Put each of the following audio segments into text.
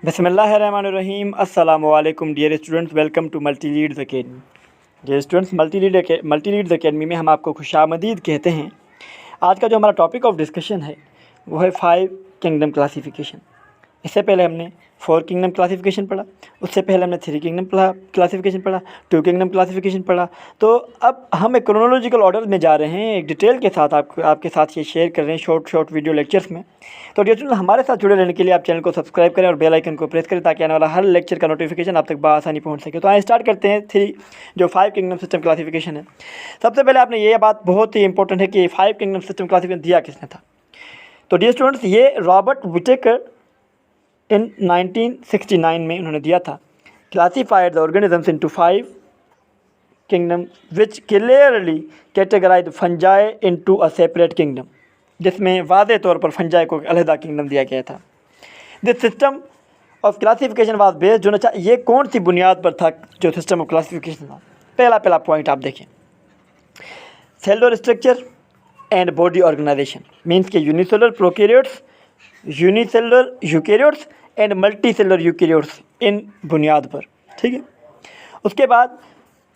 बिस्मिल्लाहिर्रहमानिर्रहीम। अस्सलामु अलैकुम dear students, welcome to Multileads Academy. Dear students, Multileads Academy में हम आपको खुशामदीद कहते हैं। आज का जो हमारा टॉपिक ऑफ डिस्कशन है वो है 5 किंगडम क्लासिफिकेशन। इससे पहले हमने 4 किंगडम क्लासिफिकेशन पढ़ा, उससे पहले हमने 3 किंगडम क्लासिफिकेशन पढ़ा, 2 किंगडम क्लासिफिकेशन पढ़ा। तो अब हम एक क्रोनोलॉजिकल ऑर्डर में जा रहे हैं, एक डिटेल के साथ आपके साथ ये शेयर कर रहे हैं शॉर्ट वीडियो लेक्चर्स में। तो डियर स्टूडेंट, हमारे साथ जुड़े रहने के लिए आप चैनल को सब्सक्राइब करें और बेल आइकन को प्रेस करें ताकि आने वाला हर लेक्चर का नोटिफिकेशन आप तक बआसानी पहुँच सके। तो आइए स्टार्ट करते हैं 5 किंगडम सिस्टम क्लासिफिकेशन है। सबसे पहले आपने ये बात बहुत ही इंपॉर्टेंट है कि 5 किंगडम सिस्टम क्लासिफिकेशन दिया किसने था। तो डियर स्टूडेंट्स, ये रॉबर्ट विटेकर इन 1969 में उन्होंने दिया था। Classified the organisms into 5 kingdom which clearly categorise fungi into a separate kingdom, जिसमें वाज़े तौर पर फंजाई को अलहदा किंगडम दिया गया था। This system of classification was based जो ये कौन सी बुनियाद पर था जो सिस्टम ऑफ क्लासिफिकेशन था। पहला पॉइंट आप देखें, cellular structure and body organization means के unicellular prokaryotes, unicellular eukaryotes and multicellular eukaryotes इन बुनियाद पर। ठीक है। उसके बाद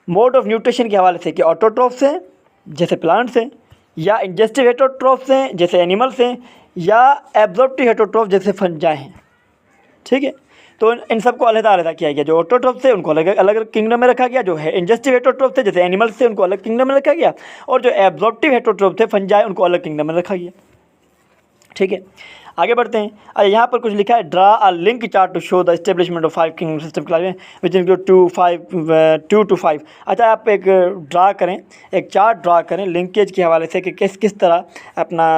मोड ऑफ न्यूट्रिशन के हवाले से कि ऑटोट्रोफ्स हैं जैसे प्लांट्स हैं, या इंजेस्टिव हेटरोट्रोफ्स हैं जैसे एनिमल्स हैं, या एब्जॉर्प्टिव हेटरोट्रोफ जैसे फंजाई हैं। ठीक है। तो इन सबको अलग किया गया। जो ऑटोट्रोफ थे उनको अलग अलग किंगडम में रखा गया, जो है इंजेस्टिव हेटरोट्रोफ थे जैसे एनिमल्स थे उनको अलग किंगडम में रखा गया, और जो एब्जॉर्प्टिव हेटरोट्रोफ थे फंजाई उनको अलग किंगडम में रखा गया। ठीक है, आगे बढ़ते हैं। अच्छा, यहाँ पर कुछ लिखा है, draw a link chart to show the establishment of 5 kingdom system class which include 2 to 5। अच्छा, आप एक ड्रा करें, एक चार्ट ड्रा करें लिंकेज के हवाले से कि किस तरह अपना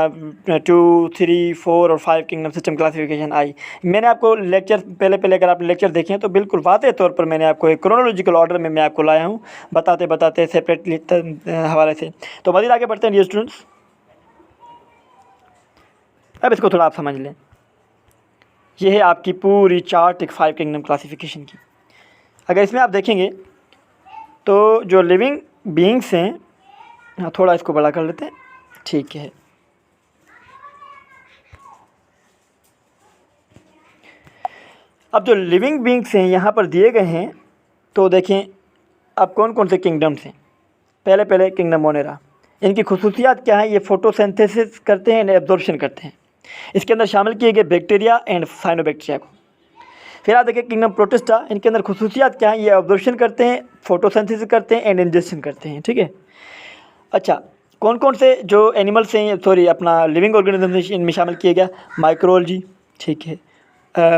2, 3, 4 और 5 किंगडम सिस्टम क्लासिफिकेशन आई। मैंने आपको लेक्चर पहले अगर आप लेक्चर देखें तो बिल्कुल वाज़े तौर पर मैंने आपको एक क्रोनोलॉजिकल ऑर्डर में मैं आपको लाया हूँ, बताते सेपरेटली हवाले से। तो मज़ीद आगे बढ़ते हैं डियर स्टूडेंट्स। अब इसको थोड़ा आप समझ लें। ये है आपकी पूरी चार्ट एक 5 किंगडम क्लासिफिकेशन की। अगर इसमें आप देखेंगे तो जो लिविंग बीइंग्स हैं, थोड़ा इसको बड़ा कर लेते हैं। ठीक है। अब जो लिविंग बीइंग्स हैं यहाँ पर दिए गए हैं, तो देखें अब कौन कौन से किंगडम्स हैं। पहले किंगडम मोनेरा। इनकी खुसूसियात क्या है? ये फोटोसिंथेसिस करते हैं एंड एब्जॉर्प्शन करते हैं। इसके अंदर शामिल किए गए बैक्टीरिया एंड साइनोबैक्टीरिया को। फिर आप देखिए किंगडम प्रोटिस्टा। इनके अंदर खुसूसियात क्या है? ये ऑब्जर्वेशन करते हैं, फोटोसिंथेसिस करते हैं एंड इंजेक्शन करते हैं। ठीक है। अच्छा, कौन कौन से जो एनिमल्स हैं, सॉरी अपना लिविंग ऑर्गेनिज्म इनमें शामिल किए गया? माइक्रोलॉजी, ठीक है,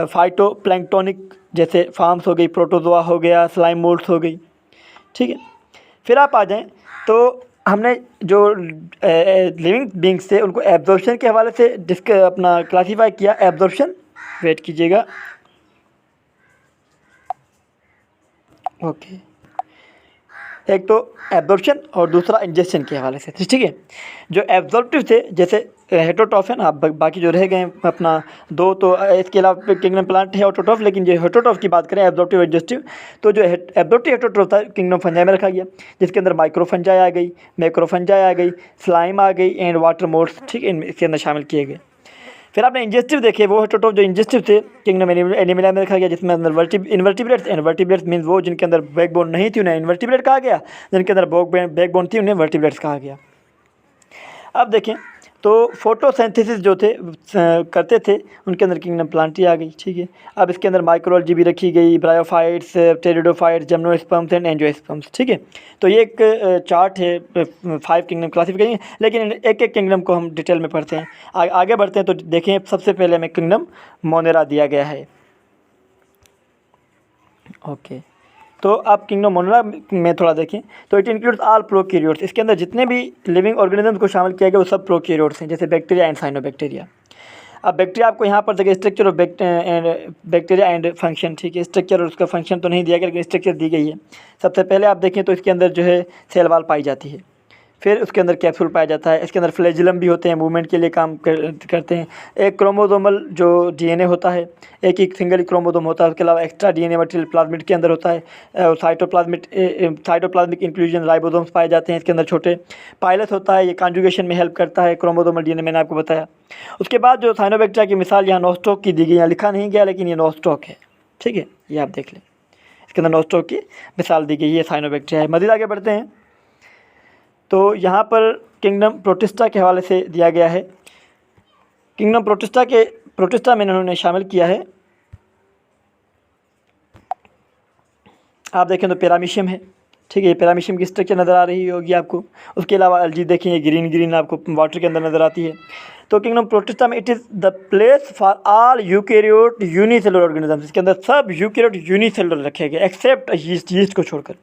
फाइटो प्लैंक्टोनिक जैसे फार्म्स हो गई, प्रोटोजोआ हो गया, स्लाइम मोल्ड्स हो गई। ठीक है। फिर आप आ जाएँ तो हमने जो लिविंग बीइंग्स थे उनको एब्जॉर्प्शन के हवाले से अपना क्लासीफाई किया। एब्जॉर्प्शन, वेट कीजिएगा, ओके, एक तो एब्जॉर्प्शन और दूसरा इंजेक्शन के हवाले से। ठीक है। जो एब्जॉर्प्टिव थे जैसे हेटरोट्रॉफ है ना, बाकी जो रह गए अपना 2, तो इसके अलावा किंगडम प्लांट है ऑटोट्रॉफ, लेकिन जो हेटरोट्रॉफ की बात करें एब्जॉर्प्टिव इंजेस्टिव, तो जो एब्जॉर्प्टिव हेटरोट्रॉफ था किंगडम फंजाई में रखा गया, जिसके अंदर माइक्रोफंजाई आ गई, मैक्रोफंजाई आ गई, स्लाइम आ गई एंड वाटर मोल्ड्स। ठीक है, इसके अंदर शामिल किए गए। फिर आपने इंजेस्टिव देखे, वो हेटरोट्रॉफ जो इंजेस्टिव थे किंगडम एनिमला में रखा गया, जिसमें अंदर इन्वर्टिब्रेट्स, इन्वर्टिब्रेट्स मीन्स वो जिनके अंदर बैकबोन नहीं थी उन्हें इन्वर्टिब्रेट कहा गया, जिनके अंदर बैकबोन थी उन्हें वर्टिब्रेट्स कहा गया। अब देखें तो फोटोसिंथेसिस जो थे करते थे उनके अंदर किंगडम प्लांटी आ गई। ठीक है। अब इसके अंदर माइक्रोलॉजी भी रखी गई, bryophytes, pteridophytes, gymnosperms and angiosperms. ठीक है। तो ये एक चार्ट है 5 किंगडम क्लासिफिकेशन, लेकिन एक एक किंगडम को हम डिटेल में पढ़ते हैं। आगे बढ़ते हैं तो देखें, सबसे पहले हमें किंगडम मोनेरा दिया गया है। ओके, तो आप किंगडम मोनेरा में थोड़ा देखें तो इट इंक्लूड्स ऑल प्रोकैरियोट्स। इसके अंदर जितने भी लिविंग ऑर्गेनिजम्स को शामिल किया गया वो सब प्रोकैरियोट्स हैं, जैसे बैक्टीरिया एंड साइनोबैक्टीरिया। अब बैक्टीरिया आपको यहाँ पर देखिए structure of bacteria and function. ठीक है, स्ट्रक्चर और उसका फंक्शन तो नहीं दिया गया, लेकिन स्ट्रक्चर दी गई है। सबसे पहले आप देखें तो इसके अंदर जो है सेल वाल पाई जाती है। फिर उसके अंदर कैप्सूल पाया जाता है। इसके अंदर फ्लैजिलम भी होते हैं, मूवमेंट के लिए काम करते हैं। एक क्रोमोसोमल जो डीएनए होता है, एक सिंगल ही क्रोमोसोम होता है। उसके अलावा एक्स्ट्रा डीएनए मटेरियल प्लाज्मिड के अंदर होता है। साइटोप्लाज्मिक इंक्लूजन राइबोसोम्स पाए जाते हैं इसके अंदर छोटे। पाइलस होता है, ये कॉन्जुगेशन में हेल्प करता है क्रोमोसोमल डीएनए, मैंने आपको बताया। उसके बाद जो साइनोबैक्टीरिया की मिसाल यहाँ नोस्टॉक की दी गई, यहाँ लिखा नहीं गया लेकिन ये नोस्टॉक है, ठीक है, ये आप देख लें। इसके अंदर नोस्टॉक की मिसाल दी गई है, साइनोबैक्टीरिया है। मज़ीद आगे बढ़ते हैं तो यहाँ पर किंगडम प्रोटिस्टा के हवाले से दिया गया है। किंगडम प्रोटिस्टा में इन्होंने शामिल किया है। आप देखें तो पैरामीशियम है, ठीक है, ये पैरामीशियम की स्ट्रक्चर नज़र आ रही होगी आपको। उसके अलावा अलजी देखें, ये ग्रीन आपको वाटर के अंदर नज़र आती है। तो किंगडम प्रोटिस्टा में it is the place for all eukaryote unicellular organisms. इसके अंदर सब यूकैरियोट यूनिसेलुलर रखे गए एक्सेप्ट यीस्ट को छोड़कर।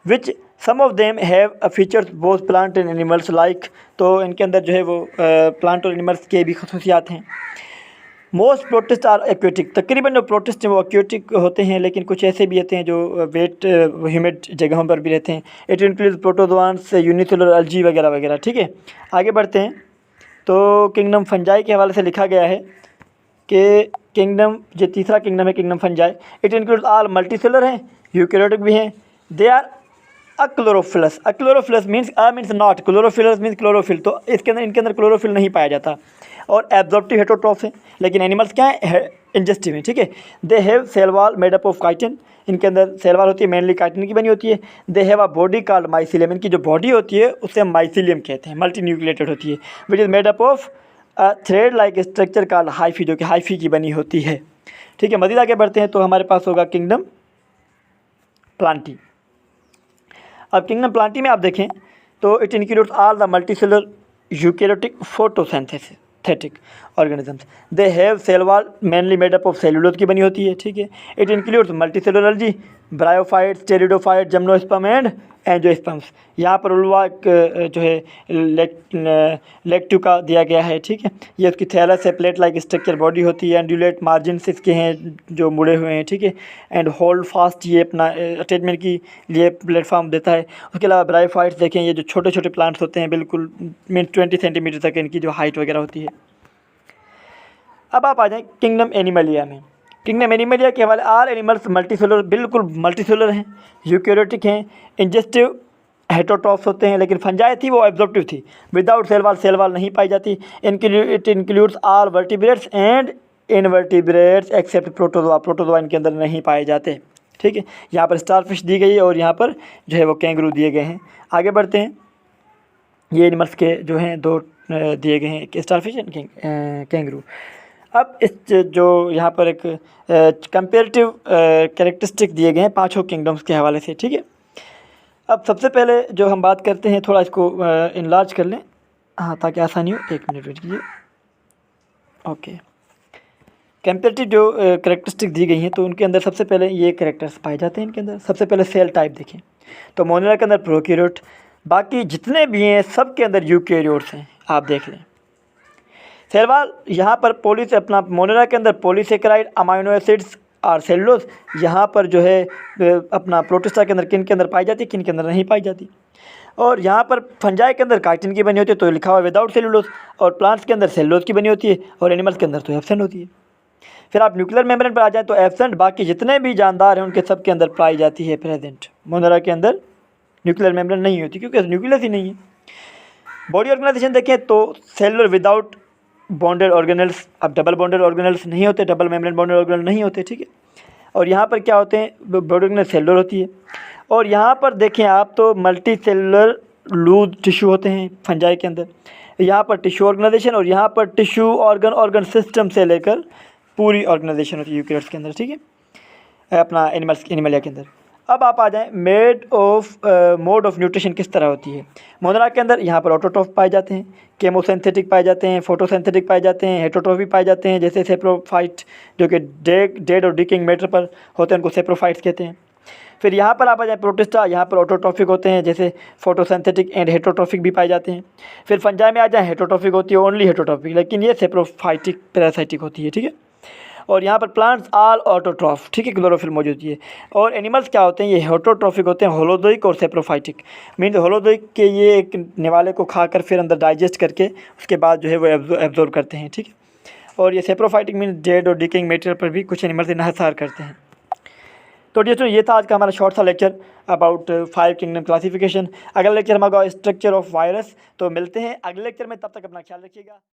Which some of them have features both plant and animals like. तो इनके अंदर जो है वो प्लांट और एनिमल्स के भी खसूसियात हैं। Most protist are aquatic. तकरीबन जो प्रोटिस्ट हैं वो एक्वेटिक होते हैं, लेकिन कुछ ऐसे भी होते हैं जो वेट ह्यूमिड जगहों पर भी रहते हैं। इट इंक्लूड प्रोटोजोआन्स, यूनिसेलुलर अलजी वगैरह वगैरह, ठीक है। आगे बढ़ते हैं तो किंगडम फंजाई के हवाले से लिखा गया है कि किंगडम, जो तीसरा किंगडम है kingdom fungi, it include all multicellular हैं, यूकैरियोटिक भी हैं। They are achlorophyllous. Achlorophyllous means not, chlorophyllous means chlorophyll. तो इसके अंदर, इनके अंदर क्लोरोफिल नहीं पाया जाता। और एब्जॉर्प्टिव हेटरोट्रॉफ है, लेकिन एनिमल्स क्या है, इंजेस्टिव है, ठीक है। They have cell wall made up of chitin. इनके अंदर सेल वॉल होती है, मेनली काइटिन की बनी होती है। They have a body called mycelium. इनकी जो बॉडी होती है उसे हम माइसिलियम कहते हैं, मल्टी न्यूक्लिएटेड होती है। Which is made up of thread like structure called hyphae, जो कि हाइफी की बनी होती है, ठीक है। मज़ीद आगे बढ़ते हैं तो हमारे पास होगा किंगडम प्लांटी। अब किंगडम प्लांटी में आप देखें तो it includes all the multicellular eukaryotic photosynthetic organisms. They have cell wall mainly made up of cellulose की बनी होती है, ठीक है। It includes multicellular algae, bryophytes, pteridophyte, gymnosperm and angiosperms. यहाँ पर उल्वा जो है लेक्टिव का दिया गया है, ठीक है। ये उसकी थैलस है, प्लेट लाइक स्ट्रक्चर बॉडी होती है। एंडुलेट मार्जिन्स इसके हैं जो मुड़े हुए हैं, ठीक है। एंड होल्ड फास्ट, ये अपना अटैचमेंट की लिए प्लेटफॉर्म देता है। उसके अलावा ब्रायोफाइट्स देखें, ये जो छोटे छोटे प्लांट्स होते हैं, बिल्कुल 20 सेंटीमीटर तक इनकी जो हाइट वगैरह होती है। अब आप आ जाएँ किंगडम एनिमलिया में। किंगडम एनिमलिया के हवाले आल एनिमल्स मल्टीसेलुलर, बिल्कुल मल्टीसेलुलर हैं, यूकैरियोटिक हैं, इंजेस्टिव हेटरोट्रॉफ्स होते हैं। लेकिन फंजाई थी वो एब्जॉर्प्टिव थी, विदाउट सेल वॉल नहीं पाई जाती। It includes all vertebrates and invertebrates except protozoa. Protozoa इनके अंदर नहीं पाए जाते, ठीक है। यहाँ पर स्टारफिश दी गई है और यहाँ पर जो है वो कैंगरू दिए गए हैं। आगे बढ़ते हैं, ये एनिमल्स के जो हैं दो दिए गए हैं, स्टारफिश एंड कैंगरू। अब इस जो यहाँ पर एक कंपेरेटिव कैरेक्टरिस्टिक दिए गए हैं पांचों किंगडम्स के हवाले से, ठीक है। अब सबसे पहले जो हम बात करते हैं, थोड़ा इसको इनलार्ज कर लें, हाँ, ताकि आसानी हो। 1 मिनट वेट कीजिए, ओके। कंपेरेटिव जो कैरेक्टरिस्टिक दी गई हैं तो उनके अंदर सबसे पहले ये कैरेक्टर्स पाए जाते हैं। इनके अंदर सबसे पहले सेल टाइप देखें तो मोनेरा के अंदर प्रोकैरियोट, बाकी जितने भी हैं सब के अंदर यूकैरियोट्स हैं, आप देख लें। सेल वॉल यहाँ पर अपना मोनेरा के अंदर पॉलीसेकेराइड, अमाइनो एसिड्स और सेलुलोज। यहाँ पर जो है अपना प्रोटिस्टा के अंदर किन के अंदर पाई जाती है, किन के अंदर नहीं पाई जाती। और यहाँ पर फंजाई के अंदर काइटिन की बनी होती है तो लिखा हुआ है विदाउट सेलुलोज, और प्लांट्स के अंदर सेलुलोज की बनी होती है, और एनिमल्स के अंदर तो एब्सेंट होती है। फिर आप न्यूक्लियर मेम्ब्रेन पर आ जाएँ तो एब्सेंट, बाकी जितने भी जानदार हैं उनके सब के अंदर पाई जाती है प्रेजेंट। मोनेरा के अंदर न्यूक्लियर मेम्ब्रेन नहीं होती क्योंकि न्यूक्लियस ही नहीं है। बॉडी ऑर्गेनाइजेशन देखें तो सेलुलर विदाउट बॉन्डेड ऑर्गेनल्स। अब डबल बॉन्डेड ऑर्गेनल्स नहीं होते, डबल मेम्ब्रेन बॉन्डेड ऑर्गेनल नहीं होते, ठीक है। और यहाँ पर क्या होते हैं, बॉडी ऑर्गेनल सेलुलर होती है। और यहाँ पर देखें आप तो मल्टी सेलुलर लूज टिश्यू होते हैं फंजाई के अंदर। यहाँ पर टिश्यू ऑर्गेनाइजेशन और यहाँ पर टिश्यू ऑर्गन सिस्टम से लेकर पूरी ऑर्गेनाइजेशन होती है यूकैरियोट्स के अंदर, ठीक है, अपना एनिमलिया के अंदर। अब आप आ जाएँ मोड ऑफ न्यूट्रिशन किस तरह होती है। मोनेरा के अंदर यहाँ पर ऑटोट्रॉफ पाए जाते हैं, केमोसिंथेटिक पाए जाते हैं, फोटोसिंथेटिक पाए जाते हैं, हेटरोट्रॉफ भी पाए जाते हैं, जैसे सेप्रोफाइट जो कि डेड और डिकिंग मैटर पर होते हैं, उनको सेप्रोफाइट्स कहते हैं। फिर यहाँ पर आप आ जाए प्रोटिस्टा, यहाँ पर ऑटोट्रॉफिक होते हैं, जैसे फोटोसिंथेटिक एंड हेटरोट्रॉफिक भी पाए जाते हैं। फिर फंजाई में आ जाए हेटरोट्रॉफिक होती है, ओनली हेटरोट्रॉफिक, लेकिन ये सेप्रोफाइटिक पैरासाइटिक होती है, ठीक है। और यहाँ पर प्लांट्स ऑल ऑटोट्रॉफ, ठीक है, क्लोरोफिल मौजूद है। और एनिमल्स क्या होते हैं, ये हेटरोट्रॉफिक होते हैं, होलोजोइक और सेप्रोफाइटिक। मीन्स होलोजोइक के ये एक निवाले को खाकर फिर अंदर डाइजेस्ट करके उसके बाद जो है वो एब्जॉर्ब करते हैं, ठीक है। और ये सेप्रोफाइटिक मीन्स डेड और डिकेइंग मेटेरियल पर भी कुछ एनिमल्स इन्हिसार करते हैं। तो डियर स्टूडेंट, ये था आज का हमारा शॉर्ट सा लेक्चर अबाउट 5 किंगडम क्लासिफिकेशन। अगला लेक्चर हमारा स्ट्रक्चर ऑफ वायरस। तो मिलते हैं अगले लेक्चर में, तब तक अपना ख्याल रखिएगा।